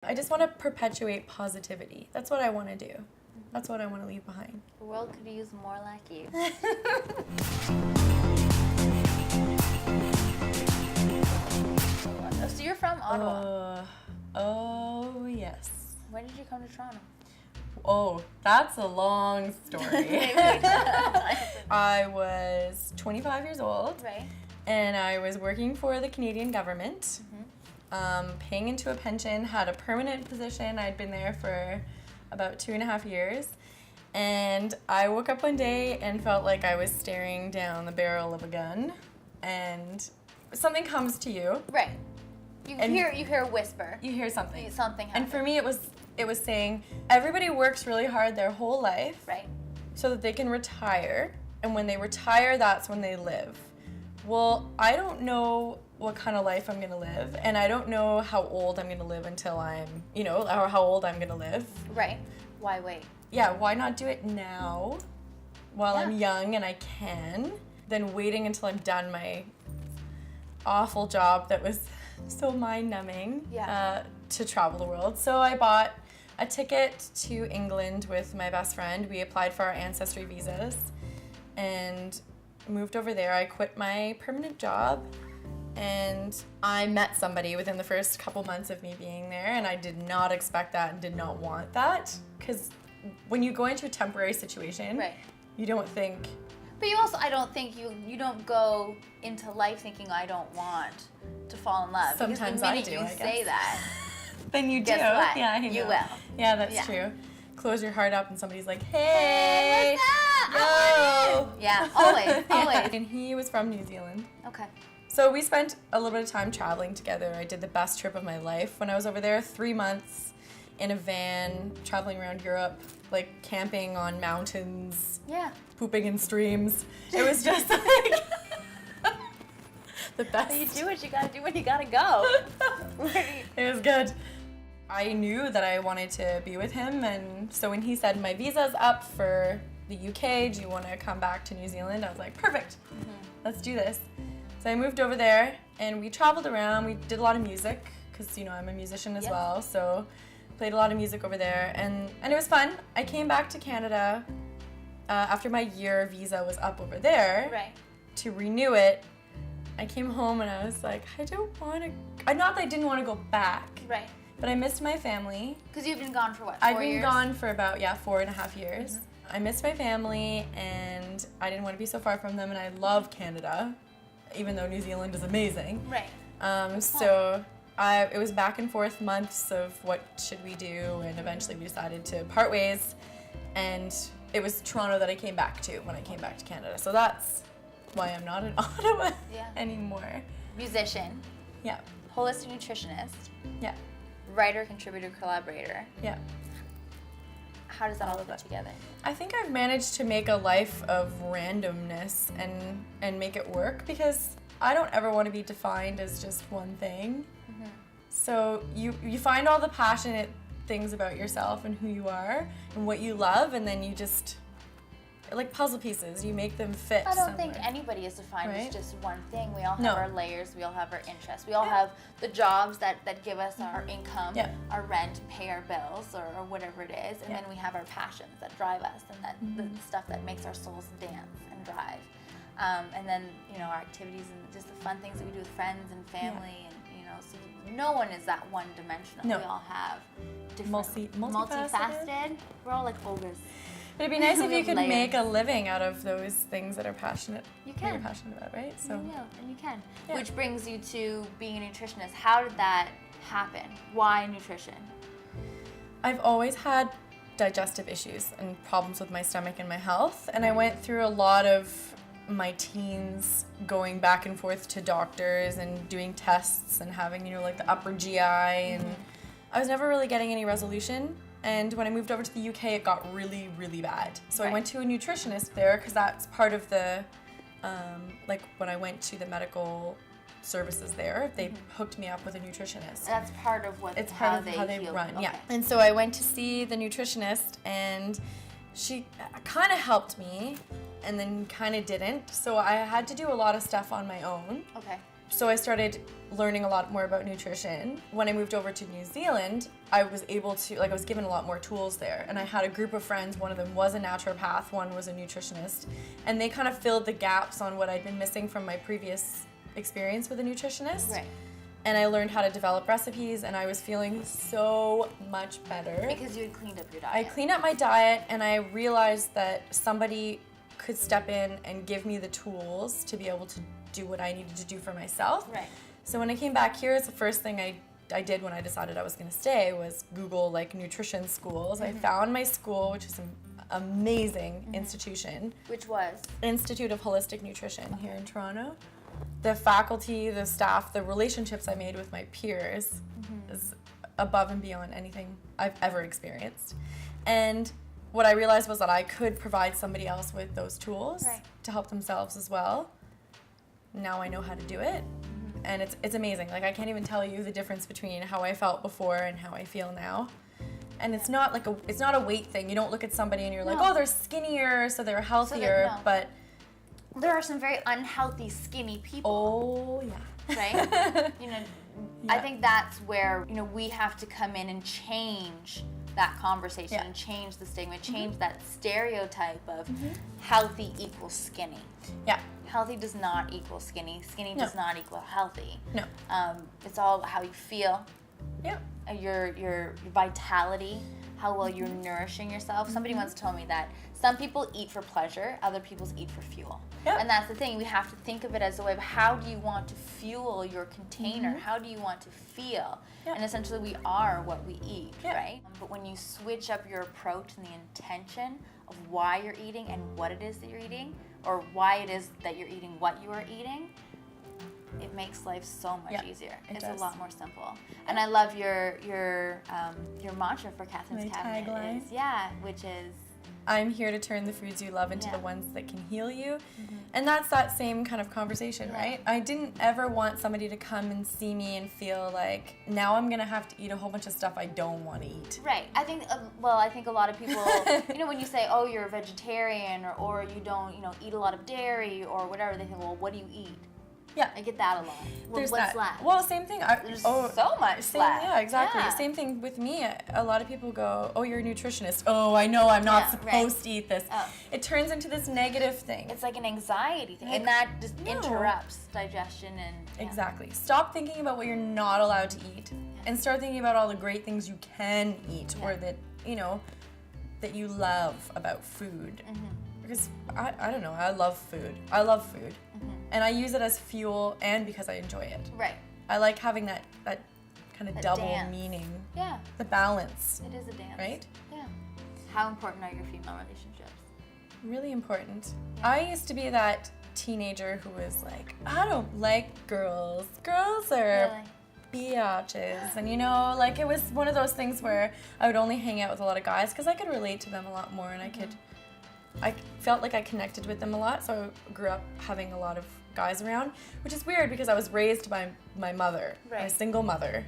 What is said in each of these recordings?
I just want to perpetuate positivity. That's what I want to do. That's what I want to leave behind. The world could use more like you. So you're from Ottawa? Oh, yes. When did you come to Toronto? Oh, that's a long story. I was 25 years old. Right. And I was working for the Canadian government, paying into a pension, had a permanent position. I'd been there for about 2.5 years. And I woke up one day and felt like I was staring down the barrel of a gun. And something comes to you. Right. You hear a whisper. You hear something. Something happens. And for me, it was saying, everybody works really hard their whole life. Right. So that they can retire. And when they retire, that's when they live. Well, I don't know what kind of life I'm going to live, and I don't know how old I'm going to live until I'm, or how old I'm going to live. Right. Why wait? Yeah, why not do it now while I'm young and I can, than waiting until I'm done my awful job that was so mind-numbing to travel the world. So I bought a ticket to England with my best friend. We applied for our ancestry visas and moved over there. I quit my permanent job and I met somebody within the first couple months of me being there, and I did not expect that and did not want that, because when you go into a temporary situation, you don't think. But you also, I don't think you don't go into life thinking I don't want to fall in love. Sometimes I do. I guess. You say that. Then you do. Guess what? Yeah, you will. Yeah, that's true. Close your heart up and somebody's like, hey, what's up? yo. Yeah, always. And he was from New Zealand. Okay. So we spent a little bit of time traveling together. I did the best trip of my life when I was over there, 3 months in a van, traveling around Europe, like camping on mountains, pooping in streams. It was just like the best. You do what you gotta do when you gotta go. It was good. I knew that I wanted to be with him, and so when he said, my visa's up for the UK, do you want to come back to New Zealand? I was like, perfect, let's do this. So I moved over there, and we traveled around. We did a lot of music, because I'm a musician as well, so played a lot of music over there, and it was fun. I came back to Canada after my year visa was up over there to renew it. I came home, and I was like, I don't want to, not that I didn't want to go back. Right. But I missed my family. Because you've been gone for what, 4 I've years? been gone for about, 4.5 years. I missed my family, and I didn't want to be so far from them, and I love Canada, even though New Zealand is amazing. Right. So it was back and forth months of what should we do, and eventually we decided to part ways, and it was Toronto that I came back to when I came back to Canada. So that's why I'm not in Ottawa anymore. Musician. Yeah. Holistic nutritionist. Yeah. Writer, contributor, collaborator. Yeah. How does that all fit together? I think I've managed to make a life of randomness and make it work, because I don't ever want to be defined as just one thing. So you find all the passionate things about yourself and who you are and what you love, and then you just, like puzzle pieces, you make them fit. I don't think anybody is defined as just one thing. We all have our layers, we all have our interests, we all have the jobs that give us our income, our rent, pay our bills, or whatever it is, and then we have our passions that drive us, and that the stuff that makes our souls dance and drive. And then, our activities and just the fun things that we do with friends and family, and so no one is that one-dimensional. We all have different, multifaceted. We're all like ogres. But it'd be nice if you could make a living out of those things that are passionate. You can. You're passionate about, right? So. You will, and you can. Yeah. Which brings you to being a nutritionist. How did that happen? Why nutrition? I've always had digestive issues and problems with my stomach and my health, and I went through a lot of my teens going back and forth to doctors and doing tests and having, like the upper GI, and I was never really getting any resolution. And when I moved over to the UK, it got really, really bad. So I went to a nutritionist there, because that's part of the, like when I went to the medical services there, they hooked me up with a nutritionist. That's part of how they run. Okay. Yeah. And so I went to see the nutritionist, and she kind of helped me, and then kind of didn't. So I had to do a lot of stuff on my own. Okay. So I started learning a lot more about nutrition. When I moved over to New Zealand, I was able to, I was given a lot more tools there. And I had a group of friends, one of them was a naturopath, one was a nutritionist. And they kind of filled the gaps on what I'd been missing from my previous experience with a nutritionist. Right. And I learned how to develop recipes, and I was feeling so much better. Because you had cleaned up your diet. I cleaned up my diet, and I realized that somebody could step in and give me the tools to be able to do what I needed to do for myself. Right. So when I came back here, it's the first thing I did when I decided I was going to stay was Google nutrition schools. I found my school, which is an amazing institution. Which was? Institute of Holistic Nutrition here in Toronto. The faculty, the staff, the relationships I made with my peers is above and beyond anything I've ever experienced. And what I realized was that I could provide somebody else with those tools to help themselves as well. Now I know how to do it. And it's amazing. I can't even tell you the difference between how I felt before and how I feel now. And it's not it's not a weight thing. You don't look at somebody and you're like, oh, they're skinnier, so they're healthier, but there are some very unhealthy, skinny people. Oh, yeah. Right? I think that's where, we have to come in and change that conversation and change the stigma, change that stereotype of healthy equals skinny. Yeah. Healthy does not equal skinny. Skinny does not equal healthy. No. It's all how you feel. Yeah. Your vitality, how well you're nourishing yourself. Somebody once told me that some people eat for pleasure, other people eat for fuel. Yep. And that's the thing. We have to think of it as a way of how do you want to fuel your container? How do you want to feel? Yep. And essentially we are what we eat, right? But when you switch up your approach and the intention of why you're eating and what it is that you're eating, or why it is that you're eating what you are eating, it makes life so much easier. It's a lot more simple. And I love your mantra for Catherine's Cabinet tagline. Which is, I'm here to turn the foods you love into the ones that can heal you. And that's that same kind of conversation, right? I didn't ever want somebody to come and see me and feel like, now I'm going to have to eat a whole bunch of stuff I don't want to eat. Right. I think a lot of people, when you say, oh, you're a vegetarian or you don't, eat a lot of dairy or whatever, they think, well, what do you eat? Yeah. I get that a lot. There's what's that. left? Well, same thing. There's so much left. Yeah, exactly. Yeah. Same thing with me. A lot of people go, oh, you're a nutritionist. Oh, I know I'm not supposed to eat this. Oh. It turns into this negative thing. It's like an anxiety thing. And that just interrupts digestion and... Exactly. Stop thinking about what you're not allowed to eat and start thinking about all the great things you can eat or that, that you love about food. Because, I don't know, I love food. And I use it as fuel and because I enjoy it. Right. I like having that kind of double dance. meaning. Yeah. The balance. It is a dance. Right? Yeah. How important are your female relationships? Really important. Yeah. I used to be that teenager who was like, I don't like girls. Girls are biatches. And it was one of those things where I would only hang out with a lot of guys because I could relate to them a lot more and I felt like I connected with them a lot, so I grew up having a lot of guys around, which is weird because I was raised by my mother, my single mother.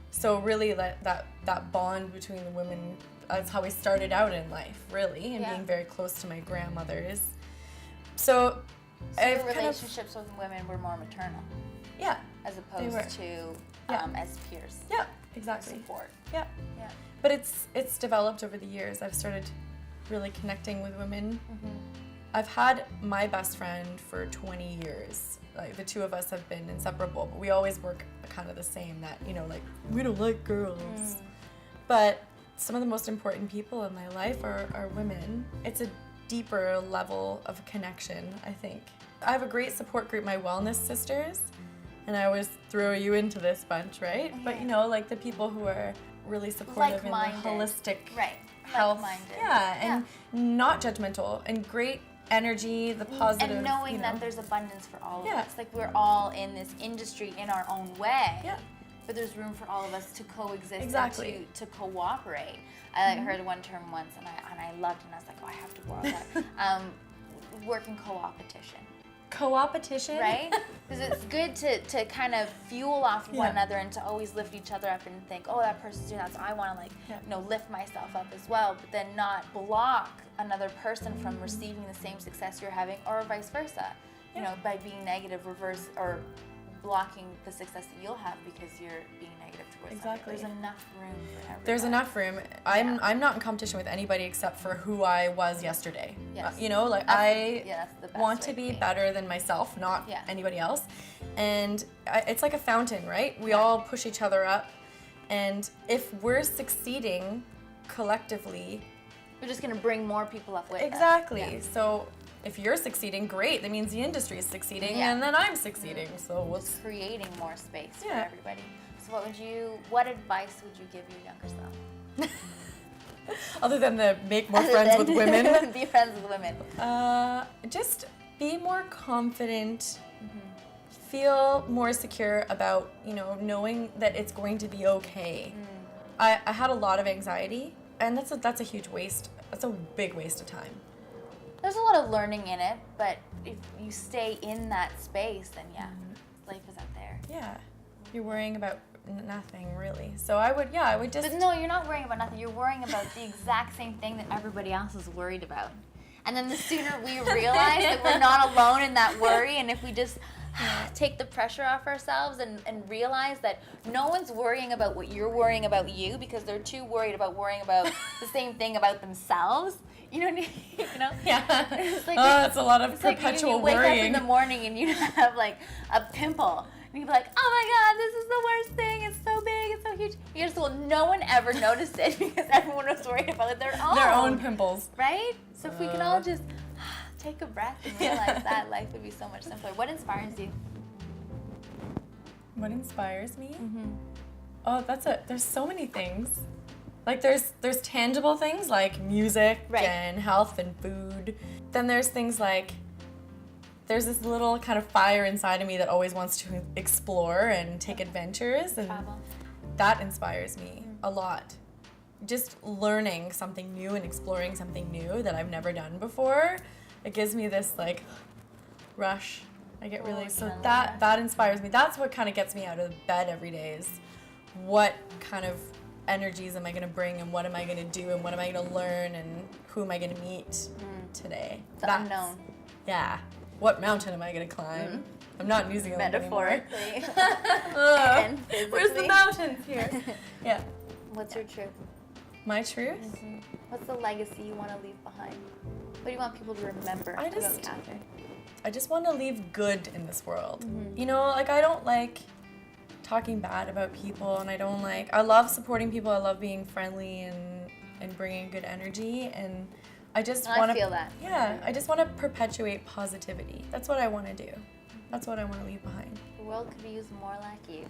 So really that bond between the women, that's how we started out in life, really, and being very close to my grandmothers. So the relationships with women were more maternal. Yeah. As opposed to as peers. Yeah, exactly. Support. Yeah. Yeah. But it's developed over the years. I've started really connecting with women. I've had my best friend for 20 years. The two of us have been inseparable, but we always work kind of the same, that, we don't like girls. But some of the most important people in my life are women. It's a deeper level of connection, I think. I have a great support group, my Wellness Sisters, and I always throw you into this bunch, right? But, the people who are really supportive in the holistic health. And not judgmental, and great energy, the positive. And knowing that there's abundance for all of us. We're all in this industry in our own way. Yeah. But there's room for all of us to coexist and to cooperate. I heard one term once and I loved it, and I was like, oh, I have to borrow that. Work in co-opetition. Co-opetition? Right? Because it's good to kind of fuel off one another and to always lift each other up and think, oh, that person's doing that, so I want to lift myself up as well, but then not block another person from receiving the same success you're having, or vice versa. By being negative, reverse, or blocking the success that you'll have because you're being negative towards Exactly. There's enough room for everybody. There's enough room. I'm not in competition with anybody except for who I was yesterday. Yes. You know, like that's the best want way to be better than myself, not anybody else. And it's like a fountain, right? We all push each other up. And if we're succeeding collectively, we're just going to bring more people up with us. Exactly. Yeah. So if you're succeeding, great. That means the industry is succeeding, and then I'm succeeding. So what's creating more space for everybody. So what advice would you give your younger self? Other than the make more friends with women. Be friends with women. Just be more confident. Feel more secure about, knowing that it's going to be okay. I had a lot of anxiety, and that's a huge waste. That's a big waste of time. There's a lot of learning in it, but if you stay in that space, then life is out there. Yeah, you're worrying about nothing really. So I would just. But no, you're not worrying about nothing. You're worrying about the exact same thing that everybody else is worried about. And then the sooner we realize that we're not alone in that worry, and if we just take the pressure off ourselves and realize that no one's worrying about what you're worrying about you because they're too worried about worrying about the same thing about themselves. You know what I mean? Yeah. It's like it's a lot of perpetual worrying. You wake up in worrying. the morning and you have like a pimple. And you'd be like, oh my God, this is the worst thing. It's so big, it's so huge. You just well, no one ever noticed it because everyone was worried about their own pimples. Right? So if we can all just take a breath and realize that, life would be so much simpler. What inspires you? What inspires me? Oh, there's so many things. Like there's tangible things like music and health and food. Then there's things like there's this little kind of fire inside of me that always wants to explore and take adventures, and that inspires me a lot. Just learning something new and exploring something new that I've never done before, it gives me this like rush. I get really that inspires me. That's what kind of gets me out of bed every day is what kind of energies am I going to bring, and what am I going to do, and what am I going to learn, and who am I going to meet today? The unknown. Yeah. What mountain am I going to climb? I'm not in New Zealand metaphorically. And where's the mountains here? Yeah. What's your truth? My truth? What's the legacy you want to leave behind? What do you want people to remember about Catherine? I just want to leave good in this world. I don't like talking bad about people, and I love supporting people. I love being friendly and bringing good energy, and I just want to feel that. Yeah, I just want to perpetuate positivity. That's what I want to do. That's what I want to leave behind. The world could use more like you.